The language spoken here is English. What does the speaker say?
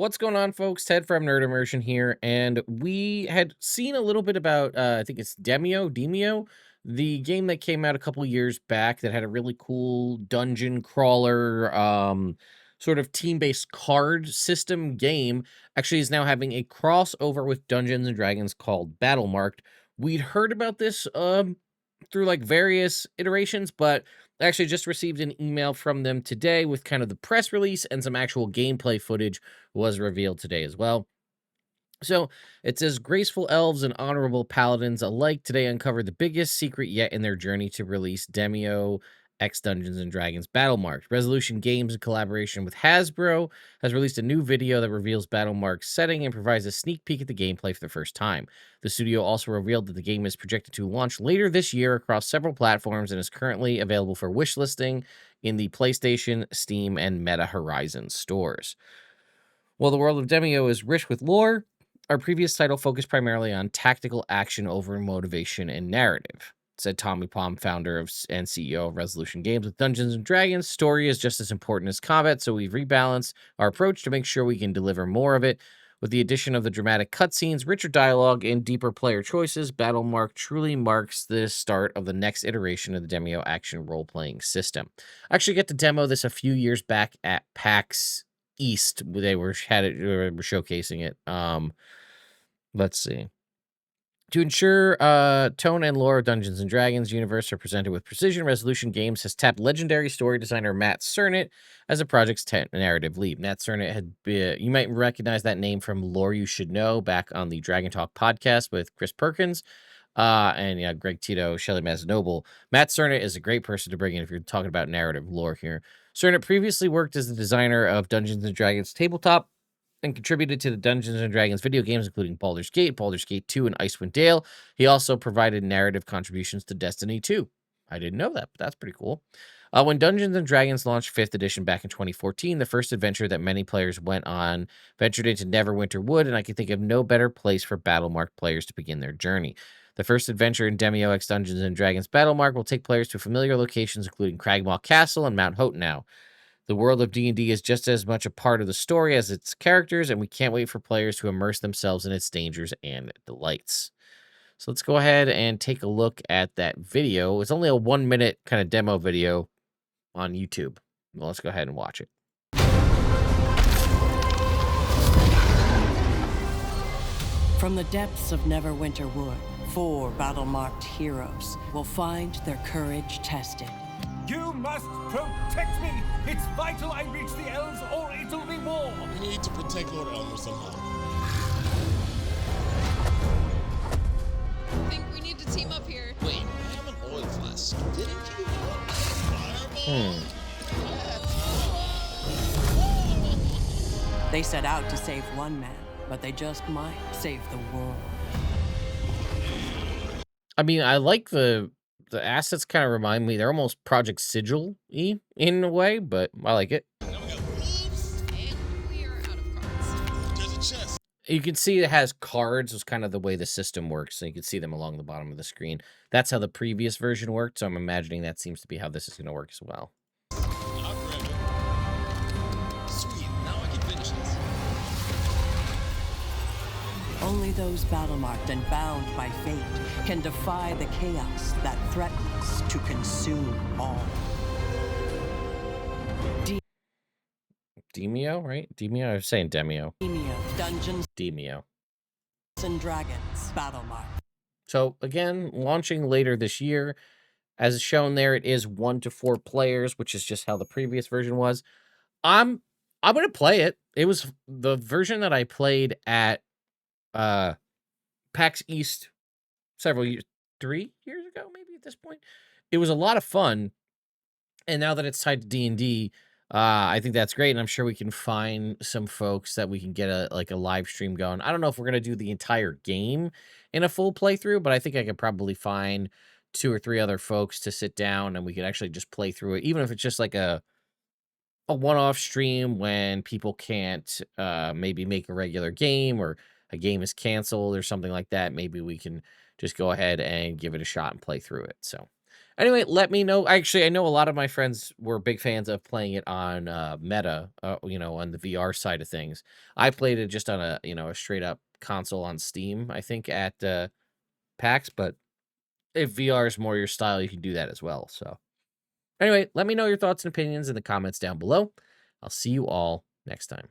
What's going on, folks? Ted from Immersion here, and we had seen a little bit about, I think it's Demeo, the game that came out a couple years back that had a really cool dungeon crawler, sort of team-based card system game. Actually, is now having a crossover with Dungeons and Dragons called Battlemarked. We'd heard about this, through like various iterations, but I actually just received an email from them today with kind of the press release, and some actual gameplay footage was revealed today as well. So it says graceful elves and honorable paladins alike today uncovered the biggest secret yet in their journey to release Demeo X Dungeons and Dragons Battlemarked. Resolution Games, in collaboration with Hasbro, has released a new video that reveals Battlemarked's setting and provides a sneak peek at the gameplay for the first time. The studio also revealed that the game is projected to launch later this year across several platforms and is currently available for wishlisting in the PlayStation, Steam, and Meta Horizon stores. While the world of Demeo is rich with lore, our previous title focused primarily on tactical action over motivation and narrative, said Tommy Palm, founder and CEO of Resolution Games. With Dungeons and Dragons, story is just as important as combat, so we've rebalanced our approach to make sure we can deliver more of it. With the addition of the dramatic cutscenes, richer dialogue, and deeper player choices, Battlemark truly marks the start of the next iteration of the Demeo action role-playing system. I actually got to demo this a few years back at PAX East. They were showcasing it. Let's see. To ensure tone and lore of Dungeons and Dragons universe are presented with precision, Resolution Games has tapped legendary story designer Matt Cernit as the project's narrative lead. Matt Cernit had been, you might recognize that name from Lore You Should Know back on the Dragon Talk podcast with Chris Perkins. And yeah, Greg Tito, Shelley Maznoble. Matt Cernit is a great person to bring in if you're talking about narrative lore here. Cernit previously worked as the designer of Dungeons and Dragons Tabletop and contributed to the Dungeons and Dragons video games, including Baldur's Gate 2, and Icewind Dale. He also provided narrative contributions to Destiny 2. I didn't know that, but that's pretty cool. When Dungeons and Dragons launched 5th edition back in 2014, the first adventure that many players went on ventured into Neverwinter Wood, and I can think of no better place for Battlemark players to begin their journey. The first adventure in Demeo X Dungeons and Dragons Battlemark will take players to familiar locations, including Cragmaw Castle and Mount Hotenau. The world of D&D is just as much a part of the story as its characters, and we can't wait for players to immerse themselves in its dangers and delights. So let's go ahead and take a look at that video. It's only a 1-minute kind of demo video on YouTube. Well, let's go ahead and watch it. From the depths of Neverwinter Wood, 4 battle-marked heroes will find their courage tested. You must protect me! It's vital I reach the elves or it'll be war! We need to protect Lord Elmer somehow. I think we need to team up here. Wait, I have an oil flask. Didn't you? Fireball! They set out to save one man, but they just might save the world. I mean, I like the assets kind of remind me, they're almost Project Sigil-y in a way, but I like it. Now we got wolves. And we are out of cards. There's a chest. You can see it has cards, is kind of the way the system works, so you can see them along the bottom of the screen. That's how the previous version worked, so I'm imagining that seems to be how this is going to work as well. I've read it. Sweet, now I can finish this. Only those battle-marked and bound by fate can defy the chaos that threatens to consume all. Demeo, right? Demeo? I was saying Demeo. Demeo, Dungeons Demeo. and Dragons, Battlemarked. So again, launching later this year. As shown there, it is 1 to 4 players, which is just how the previous version was. I'm gonna play it. It was the version that I played at PAX East several years, 3 years ago, maybe at this point. It was a lot of fun, and now that it's tied to D&D, I think that's great, and I'm sure we can find some folks that we can get a live stream going. I don't know if we're gonna do the entire game in a full playthrough, but I think I could probably find 2 or 3 other folks to sit down, and we could actually just play through it, even if it's just like a one-off stream when people can't maybe make a regular game, or a game is canceled or something like that. Maybe we can just go ahead and give it a shot and play through it. So Anyway, let me know. Actually, I know a lot of my friends were big fans of playing it on Meta, on the VR side of things. I played it just on a straight up console on Steam, I think at PAX, but if VR is more your style, you can do that as well. So, anyway, let me know your thoughts and opinions in the comments down below. I'll see you all next time.